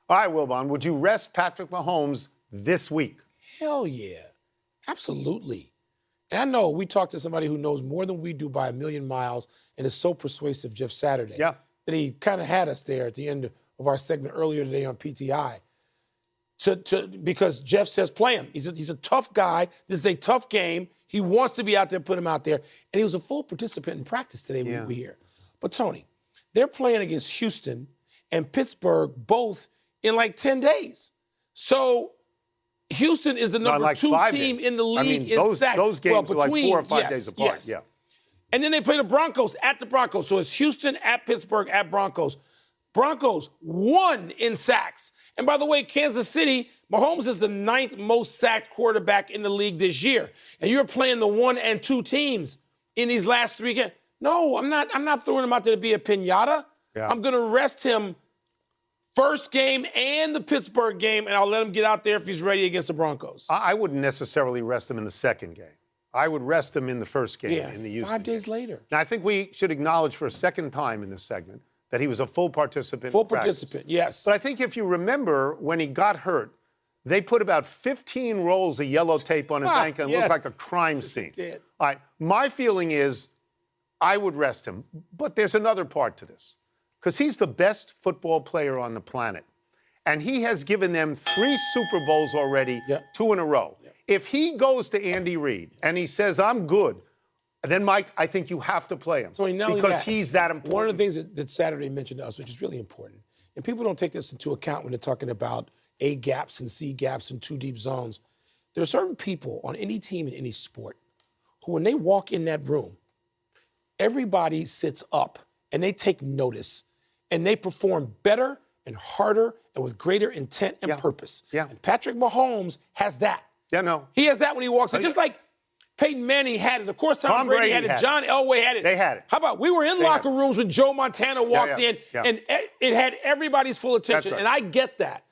All right, Wilbon, would you rest Patrick Mahomes this week? Hell yeah. Absolutely. And I know we talked to somebody who knows more than we do by a million miles and is so persuasive, Jeff Saturday, Yeah. that he kind of had us there at the end of our segment earlier today on PTI. Because Jeff says play him. He's a tough guy. This is a tough game. He wants to be out there, put him out there. And he was a full participant in practice today when we were here. But, Tony, they're playing against Houston and Pittsburgh both in like 10 days. So Houston is the number like 2 team in the league in sacks. Those games are like 4 or 5 days apart. Yes. Yeah. And then they play the Broncos at the Broncos. So it's Houston at Pittsburgh at Broncos. Broncos won in sacks. And by the way, Kansas City, Mahomes is the 9th most sacked quarterback in the league this year. And you're playing the 1 and 2 teams in these last 3 games. No, I'm not throwing him out there to be a piñata. Yeah. I'm going to rest him first game and the Pittsburgh game, and I'll let him get out there if he's ready against the Broncos. I wouldn't necessarily rest him in the second game. I would rest him in the first game in the Houston 5 days game. later. Now, I think we should acknowledge for a second time in this segment that he was a full participant. Full participant, yes. But I think if you remember when he got hurt, they put about 15 rolls of yellow tape on his ankle and looked like a crime scene. Did. All right, my feeling is I would rest him. But there's another part to this. Because he's the best football player on the planet. And he has given them 3 Super Bowls already, 2 in a row. If he goes to Andy Reid and he says, I'm good, then, Mike, I think you have to play him. Because he's that important. One of the things that Saturday mentioned to us, which is really important, and people don't take this into account when they're talking about A gaps and C gaps and 2 deep zones. There are certain people on any team in any sport who, when they walk in that room, everybody sits up and they take notice and they perform better and harder and with greater intent and purpose. Yeah. And Patrick Mahomes has that. Yeah, no. He has that when he walks in. Just like Peyton Manning had it. Of course, Tom Brady had it. John Elway had it. They had it. How about we were in locker rooms when Joe Montana walked in, and it had everybody's full attention. Right. And I get that.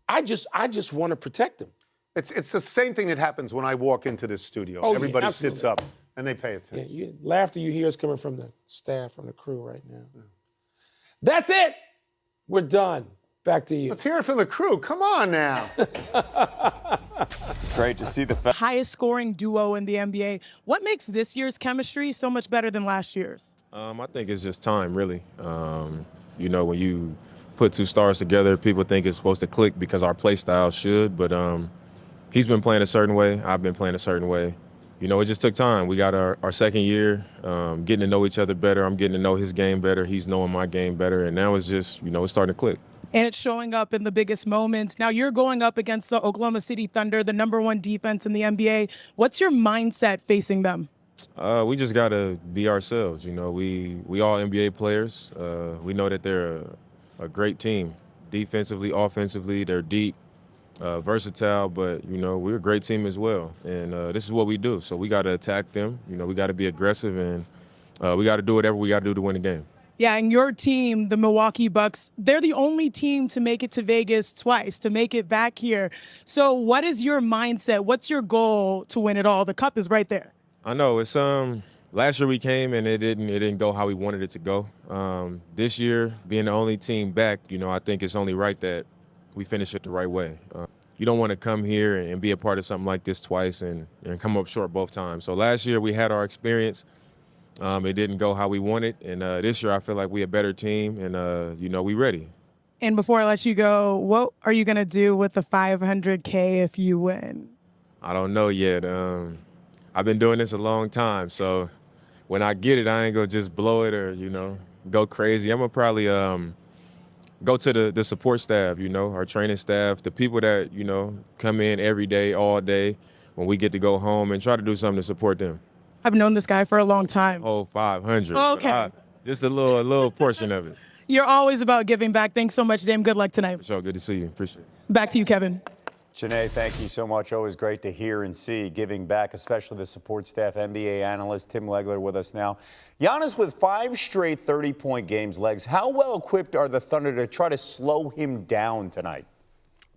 I just want to protect him. It's the same thing that happens when I walk into this studio. Everybody sits up and they pay attention. Yeah, laughter you hear is coming from the staff, from the crew right now. Yeah. That's it. We're done. Back to you. Let's hear it from the crew. Come on now. Great to see the highest scoring duo in the NBA. What makes this year's chemistry so much better than last year's? I think it's just time, really. You know, when you put 2 stars together, people think it's supposed to click because our play style should, but he's been playing a certain way. I've been playing a certain way. You know, it just took time. We got our second year, getting to know each other better. I'm getting to know his game better. He's knowing my game better. And now it's just, you know, it's starting to click. And it's showing up in the biggest moments. Now you're going up against the Oklahoma City Thunder, the #1 defense in the NBA. What's your mindset facing them? We just got to be ourselves. You know, we all NBA players. We know that they're a great team. Defensively, offensively, they're deep, versatile, but, you know, we're a great team as well. And this is what we do. So we got to attack them. You know, we got to be aggressive, and we got to do whatever we got to do to win the game. Yeah, and your team, the Milwaukee Bucks, they're the only team to make it to Vegas twice, to make it back here. So what is your mindset? What's your goal to win it all? The cup is right there. I know. It's last year we came and it didn't go how we wanted it to go. This year, being the only team back, you know, I think it's only right that we finish it the right way. You don't want to come here and be a part of something like this twice and come up short both times. So last year we had our experience. It didn't go how we wanted, and this year I feel like we're a better team, and, you know, we ready. And before I let you go, what are you going to do with the $500K if you win? I don't know yet. I've been doing this a long time, so when I get it, I ain't going to just blow it or, you know, go crazy. I'm going to probably go to the support staff, you know, our training staff, the people that, you know, come in every day, all day, when we get to go home, and try to do something to support them. I've known this guy for a long time. Oh, 500. Okay. Just a little portion of it. You're always about giving back. Thanks so much, Dame. Good luck tonight. For sure. Good to see you. Appreciate it. Back to you, Kevin. Janae, thank you so much. Always great to hear and see giving back, especially the support staff. NBA analyst Tim Legler with us now. Giannis with 5 straight 30-point games. Legs, how well equipped are the Thunder to try to slow him down tonight?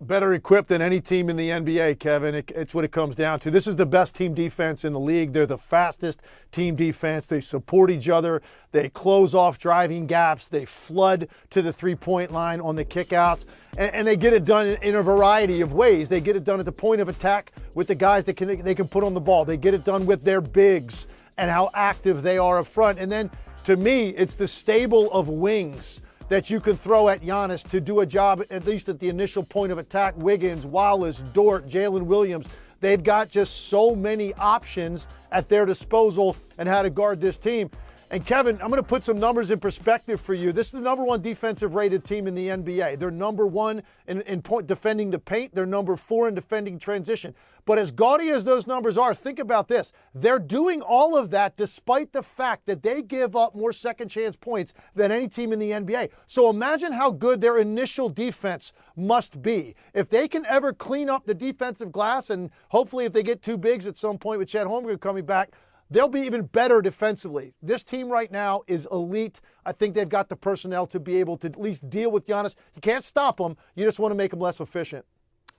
better equipped than any team in the NBA, Kevin. It's what it comes down to. This is the best team defense in the league. They're the fastest team defense. They support each other. They close off driving gaps. They flood to the three-point line on the kickouts. And they get it done in a variety of ways. They get it done at the point of attack with the guys that they can put on the ball. They get it done with their bigs and how active they are up front. And then, to me, it's the stable of wings that you can throw at Giannis to do a job, at least at the initial point of attack. Wiggins, Wallace, Dort, Jalen Williams. They've got just so many options at their disposal and how to guard this team. And Kevin, I'm going to put some numbers in perspective for you. This is the number one defensive rated team in the NBA. They're number one in point defending the paint. They're number 4 in defending transition. But as gaudy as those numbers are, think about this. They're doing all of that despite the fact that they give up more second chance points than any team in the NBA. So imagine how good their initial defense must be. If they can ever clean up the defensive glass, and hopefully if they get 2 bigs at some point with Chet Holmgren coming back, they'll be even better defensively. This team right now is elite. I think they've got the personnel to be able to at least deal with Giannis. You can't stop him. You just want to make him less efficient.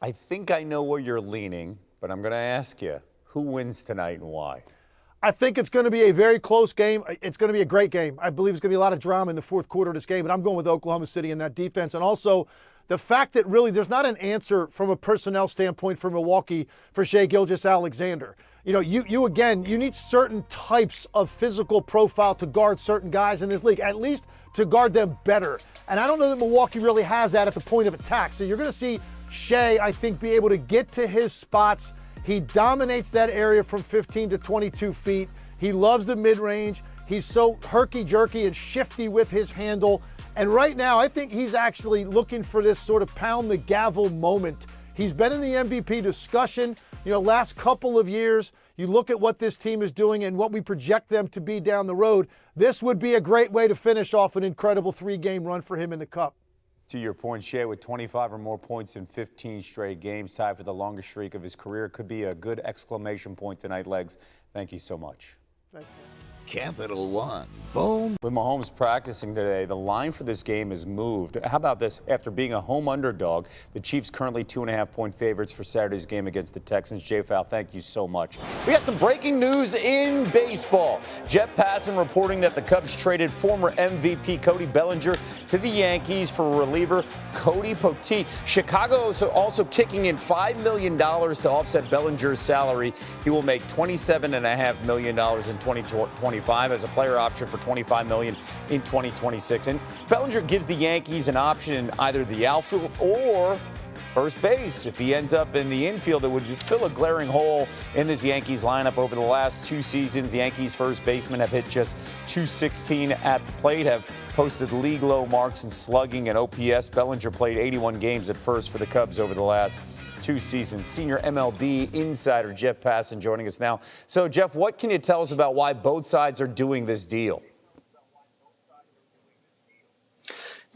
I think I know where you're leaning, but I'm going to ask you, who wins tonight and why? I think it's going to be a very close game. It's going to be a great game. I believe it's going to be a lot of drama in the fourth quarter of this game, but I'm going with Oklahoma City in that defense. And also the fact that really there's not an answer from a personnel standpoint for Milwaukee for Shai Gilgeous-Alexander. You know, you need certain types of physical profile to guard certain guys in this league, at least to guard them better. And I don't know that Milwaukee really has that at the point of attack. So you're going to see Shai, I think, be able to get to his spots. He dominates that area from 15 to 22 feet. He loves the mid-range. He's so herky-jerky and shifty with his handle. And right now, I think he's actually looking for this sort of pound the gavel moment. He's been in the MVP discussion, last couple of years. You look at what this team is doing and what we project them to be down the road. This would be a great way to finish off an incredible 3-game run for him in the Cup. To your point, Shai with 25 or more points in 15 straight games, tied for the longest streak of his career. Could be a good exclamation point tonight, Legs. Thank you so much. Thank you. Capital One. Boom. With Mahomes practicing today, the line for this game is moved. How about this? After being a home underdog, the Chiefs currently 2.5-point favorites for Saturday's game against the Texans. Jay Fowl, thank you so much. We got some breaking news in baseball. Jeff Passan reporting that the Cubs traded former MVP Cody Bellinger to the Yankees for reliever Cody Poteet. Chicago is also kicking in $5 million to offset Bellinger's salary. He will make $27.5 million in 2025 as a player option for $25 million in 2026. And Bellinger gives the Yankees an option in either the outfield or first base. If he ends up in the infield, it would fill a glaring hole in this Yankees lineup. Over the last 2 seasons, Yankees first basemen have hit just .216 at the plate, have posted league low marks in slugging and OPS. Bellinger played 81 games at first for the Cubs over the last 2 seasons. Senior MLB insider Jeff Passan joining us now. So, Jeff, what can you tell us about why both sides are doing this deal?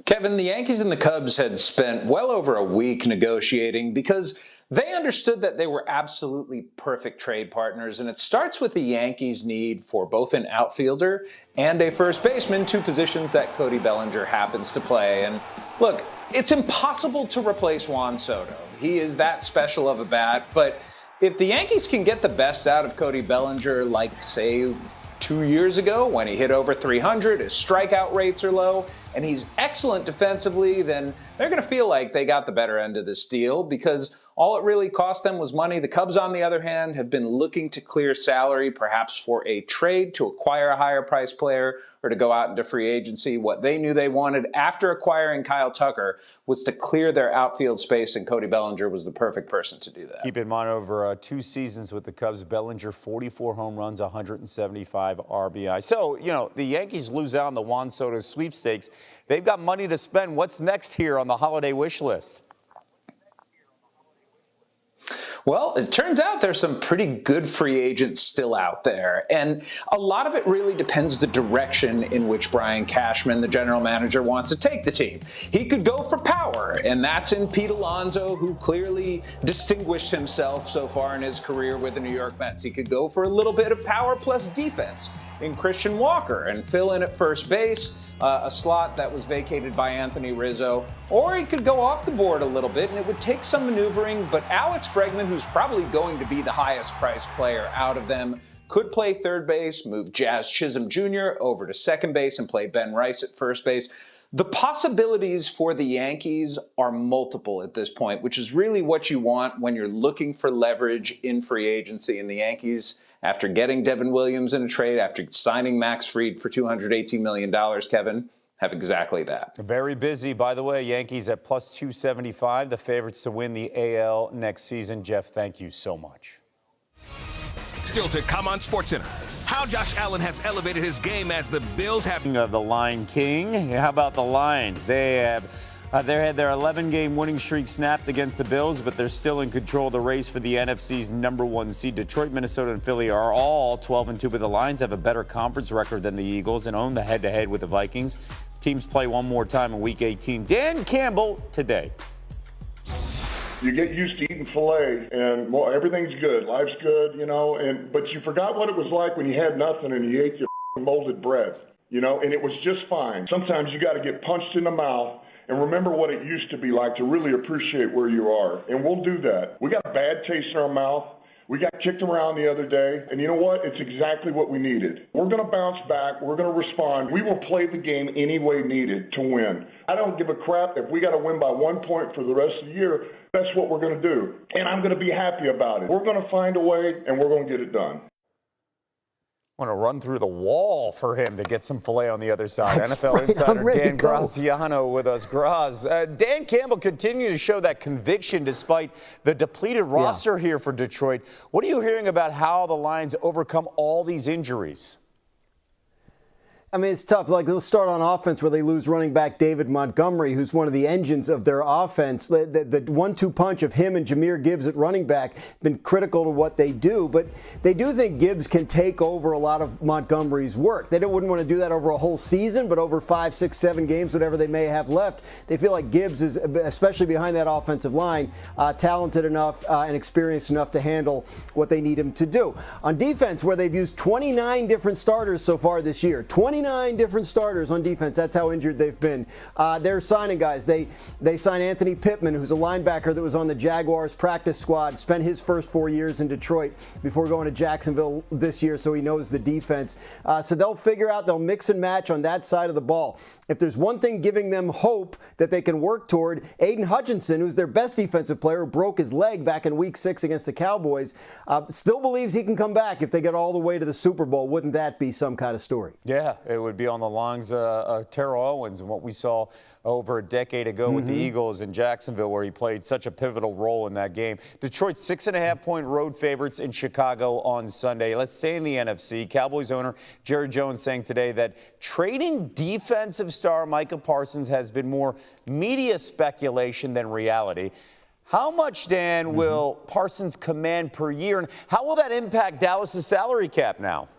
Kevin, the Yankees and the Cubs had spent well over a week negotiating because they understood that they were absolutely perfect trade partners, and it starts with the Yankees' need for both an outfielder and a first baseman, 2 positions that Cody Bellinger happens to play. And look, it's impossible to replace Juan Soto. He is that special of a bat, but if the Yankees can get the best out of Cody Bellinger, like, say, 2 years ago when he hit over 300, his strikeout rates are low, and he's excellent defensively, then they're going to feel like they got the better end of this deal because all it really cost them was money. The Cubs, on the other hand, have been looking to clear salary, perhaps for a trade to acquire a higher price player or to go out into free agency. What they knew they wanted after acquiring Kyle Tucker was to clear their outfield space, and Cody Bellinger was the perfect person to do that. Keep in mind, over 2 seasons with the Cubs, Bellinger 44 home runs, 175 RBI. So, the Yankees lose out on the Juan Soto sweepstakes. They've got money to spend. What's next here on the holiday wish list? Well, it turns out there's some pretty good free agents still out there, and a lot of it really depends the direction in which Brian Cashman, the general manager, wants to take the team. He could go for power, and that's in Pete Alonso, who clearly distinguished himself so far in his career with the New York Mets. He could go for a little bit of power plus defense in Christian Walker and fill in at first base, a slot that was vacated by Anthony Rizzo, or he could go off the board a little bit, and it would take some maneuvering, but Alex Bregman, who's probably going to be the highest priced player out of them, could play third base, move Jazz Chisholm Jr. over to second base, and play Ben Rice at first base. The possibilities for the Yankees are multiple at this point, which is really what you want when you're looking for leverage in free agency. And the Yankees, after getting Devin Williams in a trade, after signing Max Fried for $218 million, Kevin, have exactly that. Very busy, by the way. Yankees at plus 275, the favorites to win the AL next season. Jeff, thank you so much. Still to come on SportsCenter, how Josh Allen has elevated his game as the Bills have. The Lion King. How about the Lions? They had their 11-game winning streak snapped against the Bills, but they're still in control of the race for the NFC's #1 seed. Detroit, Minnesota, and Philly are all 12-2, but the Lions have a better conference record than the Eagles and own the head-to-head with the Vikings. Teams play one more time in Week 18. Dan Campbell today. You get used to eating filet, and well, everything's good. Life's good, but you forgot what it was like when you had nothing and you ate your molded bread, and it was just fine. Sometimes you got to get punched in the mouth and remember what it used to be like to really appreciate where you are, and we'll do that. We got a bad taste in our mouth. We got kicked around the other day, and you know what? It's exactly what we needed. We're going to bounce back. We're going to respond. We will play the game any way needed to win. I don't give a crap if we got to win by 1 point for the rest of the year. That's what we're going to do, and I'm going to be happy about it. We're going to find a way, and we're going to get it done. I want to run through the wall for him to get some filet on the other side. That's NFL right. insider Dan Graziano with us. Graz, Dan Campbell continued to show that conviction despite the depleted roster here for Detroit. What are you hearing about how the Lions overcome all these injuries? I mean, it's tough. Like, they'll start on offense where they lose running back David Montgomery, who's one of the engines of their offense. The 1-2 punch of him and Jahmyr Gibbs at running back been critical to what they do. But they do think Gibbs can take over a lot of Montgomery's work. They wouldn't want to do that over a whole season, but over 5, 6, 7 games, whatever they may have left, they feel like Gibbs is, especially behind that offensive line, talented enough and experienced enough to handle what they need him to do. On defense, where they've used 29 different starters so far this year, 29 different starters on defense. That's how injured they've been. They're signing guys. They signed Anthony Pittman, who's a linebacker that was on the Jaguars practice squad, spent his first 4 years in Detroit before going to Jacksonville this year, so he knows the defense. So they'll mix and match on that side of the ball. If there's one thing giving them hope that they can work toward, Aiden Hutchinson, who's their best defensive player, who broke his leg back in Week 6 against the Cowboys, still believes he can come back if they get all the way to the Super Bowl. Wouldn't that be some kind of story? Yeah, it would be on the lines of Terrell Owens and what we saw over a decade ago with the Eagles in Jacksonville, where he played such a pivotal role in that game. Detroit 6.5-point road favorites in Chicago on Sunday. Let's stay in the NFC. Cowboys owner Jerry Jones saying today that trading defensive star Micah Parsons has been more media speculation than reality. How much, Dan, will Parsons command per year, and how will that impact Dallas' salary cap now?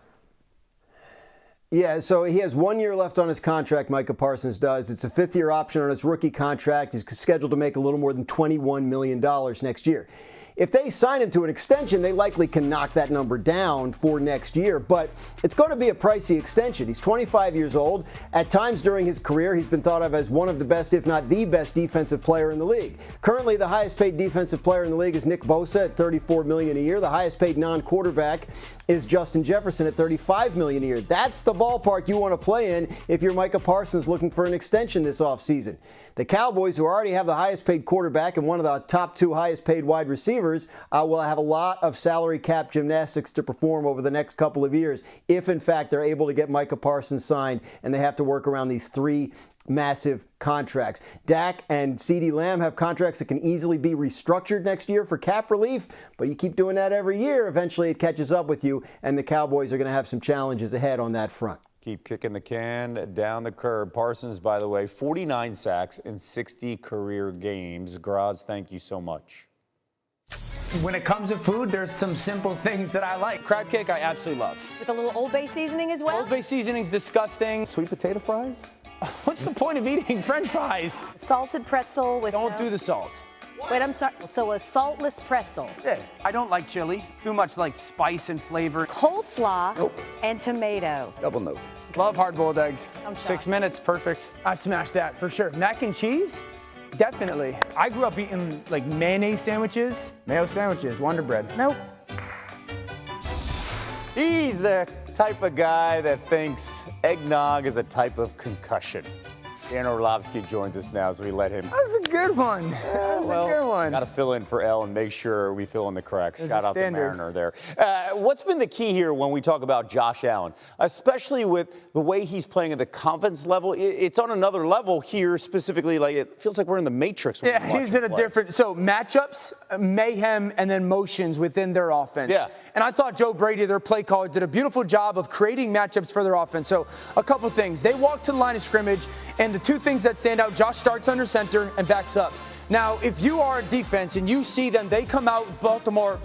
Yeah, so he has 1 year left on his contract, Micah Parsons does. It's a 5th-year option on his rookie contract. He's scheduled to make a little more than $21 million next year. If they sign him to an extension, they likely can knock that number down for next year, but it's going to be a pricey extension. He's 25 years old. At times during his career, he's been thought of as one of the best, if not the best, defensive player in the league. Currently, the highest paid defensive player in the league is Nick Bosa at $34 million a year. The highest paid non-quarterback is Justin Jefferson at $35 million a year. That's the ballpark you want to play in if you're Micah Parsons looking for an extension this offseason. The Cowboys, who already have the highest paid quarterback and one of the top 2 highest paid wide receivers, will have a lot of salary cap gymnastics to perform over the next couple of years if, in fact, they're able to get Micah Parsons signed and they have to work around these 3 massive contracts. Dak and CeeDee Lamb have contracts that can easily be restructured next year for cap relief, but you keep doing that every year, eventually it catches up with you, and the Cowboys are going to have some challenges ahead on that front. Keep kicking the can down the curb. Parsons, by the way, 49 sacks in 60 career games. Graz, thank you so much. When it comes to food, there's some simple things that I like. Crab cake, I absolutely love. With a little Old Bay seasoning as well? Old Bay seasoning's disgusting. Sweet potato fries? What's the point of eating French fries? Salted pretzel with Don't do the salt. Wait, I'm sorry. So a saltless pretzel. Yeah, I don't like chili. Too much like spice and flavor. Coleslaw and tomato. Double note. Love hard-boiled eggs. I'm 6 minutes, perfect. I'd smash that for sure. Mac and cheese? Definitely. I grew up eating like mayonnaise sandwiches, mayo sandwiches, Wonder Bread. Nope. He's the type of guy that thinks eggnog is a type of concussion. Dan Orlovsky joins us now, so we let him. That was a good one. That was a good one. Got to fill in for Elle and make sure we fill in the cracks. There's Shout a out to standard. Mariner there. What's been the key here when we talk about Josh Allen, especially with the way he's playing at the confidence level? It's on another level here, specifically. Like it feels like we're in the Matrix. When Yeah, he's in a different. So matchups, mayhem, and then motions within their offense. Yeah. And I thought Joe Brady, their play caller, did a beautiful job of creating matchups for their offense. So a couple things. They walk to the line of scrimmage, and the two things that stand out, Josh starts under center and backs up. Now, if you are a defense and you see them, they come out Buffalo,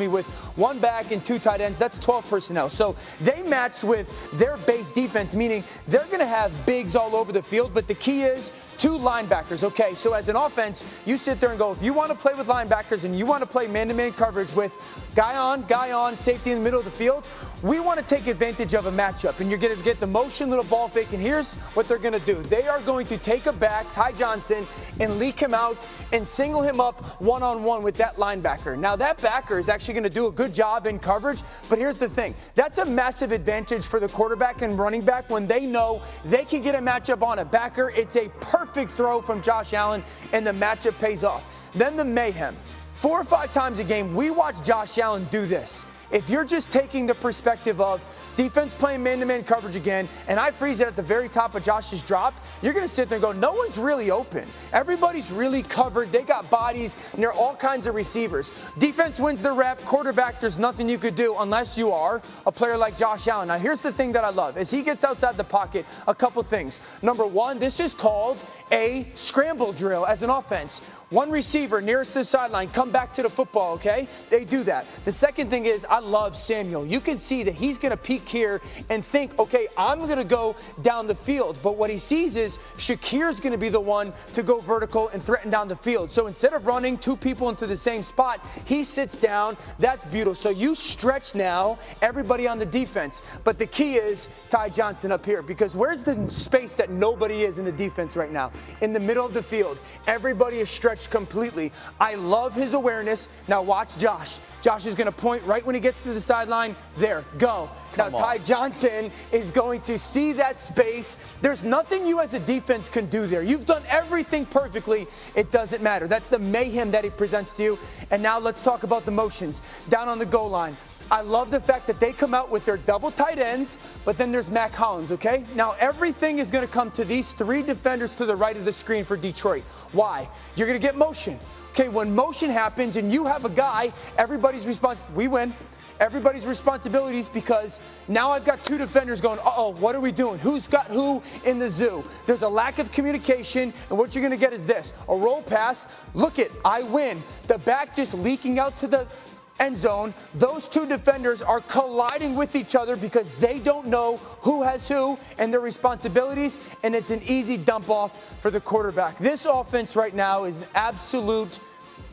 with one back and two tight ends. That's 12 personnel. So they matched with their base defense, meaning they're going to have bigs all over the field. But the key is two linebackers. Okay, so as an offense, you sit there and go, if you want to play with linebackers and you want to play man-to-man coverage with guy on, safety in the middle of the field, we want to take advantage of a matchup. And you're going to get the motion, little ball fake. And here's what they're going to do. They are going to take a back, Ty Johnson, and leak him out and single him up one-on-one with that linebacker. Now, that backer is actually going to do a good job in coverage, but here's the thing. That's a massive advantage for the quarterback and running back when they know they can get a matchup on a backer. It's a perfect throw from Josh Allen, and the matchup pays off. Then the mayhem. 4 or 5 times a game, we watch Josh Allen do this. If you're just taking the perspective of defense playing man-to-man coverage again, and I freeze it at the very top of Josh's drop, you're going to sit there and go, no one's really open. Everybody's really covered. They got bodies, and there are all kinds of receivers. Defense wins the rep. Quarterback, there's nothing you could do unless you are a player like Josh Allen. Now, here's the thing that I love. As he gets outside the pocket, a couple things. Number one, this is called a scramble drill as an offense. One receiver nearest the sideline, come back to the football, okay? They do that. The second thing is, I love Samuel. You can see that he's going to peek here and think, okay, I'm going to go down the field. But what he sees is Shakir's going to be the one to go vertical and threaten down the field. So instead of running two people into the same spot, he sits down. That's beautiful. So you stretch now everybody on the defense. But the key is Ty Johnson up here, because where's the space that nobody is in the defense right now? In the middle of the field. Everybody is stretched completely. I love his awareness. Now watch Josh. Josh is going to point right when he gets to the sideline. There, go. Now Ty Johnson is going to see that space. There's nothing you as a defense can do there. You've done everything perfectly. It doesn't matter. That's the mayhem that he presents to you. And now let's talk about the motions. Down on the goal line. I love the fact that they come out with their double tight ends, but then there's Mac Hollins, okay? Now, everything is going to come to these 3 defenders to the right of the screen for Detroit. Why? You're going to get motion. Okay, when motion happens and you have a guy, everybody's responsible. We win. Everybody's responsibilities, because now I've got 2 defenders going, uh-oh, what are we doing? Who's got who in the zoo? There's a lack of communication, and what you're going to get is this. A roll pass. Look it, I win. The back just leaking out to the end zone. Those 2 defenders are colliding with each other because they don't know who has who and their responsibilities, and it's an easy dump off for the quarterback. This offense right now is an absolute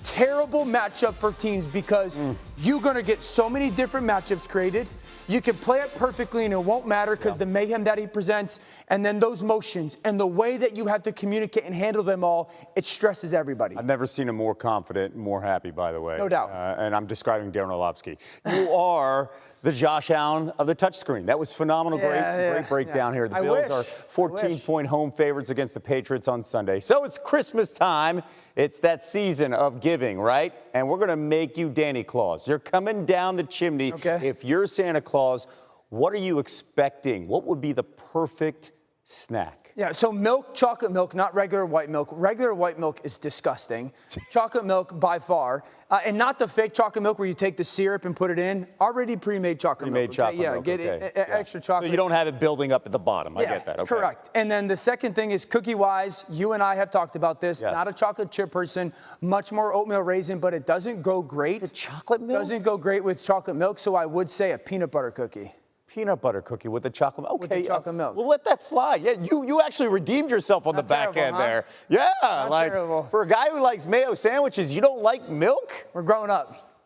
terrible matchup for teams, because you're going to get so many different matchups created. You can play it perfectly and it won't matter because the mayhem that he presents, and then those motions and the way that you have to communicate and handle them all, it stresses everybody. I've never seen him more confident and more happy, by the way. No doubt. And I'm describing Darren Orlovsky. You are the Josh Allen of the touchscreen. That was phenomenal. Great breakdown here. The Bills are 14-point home favorites against the Patriots on Sunday. So it's Christmas time. It's that season of giving, right? And we're going to make you Danny Claus. You're coming down the chimney. Okay. If you're Santa Claus, what are you expecting? What would be the perfect snack? Yeah, so milk, chocolate milk, not regular white milk. Regular white milk is disgusting. Chocolate milk by far. And not the fake chocolate milk where you take the syrup and put it in. Already pre-made chocolate milk. Chocolate milk. Get extra chocolate. So you don't have it building up at the bottom. I get that. Okay. Correct. And then the second thing is cookie-wise. You and I have talked about this. Yes. Not a chocolate chip person. Much more oatmeal raisin, but it doesn't go great. The chocolate milk? Doesn't go great with chocolate milk, so I would say a peanut butter cookie. Peanut butter cookie with the chocolate milk. Okay. With the chocolate milk. We'll let that slide. Yeah, you actually redeemed yourself on the back end there. Yeah, Not terrible. For a guy who likes mayo sandwiches, you don't like milk? We're growing up.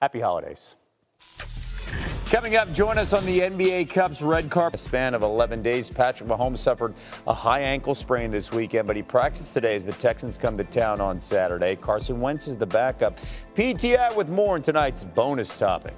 Happy holidays. Coming up, join us on the NBA Cup's red carpet. A span of 11 days, Patrick Mahomes suffered a high ankle sprain this weekend, but he practiced today as the Texans come to town on Saturday. Carson Wentz is the backup. PTI with more in tonight's bonus topic.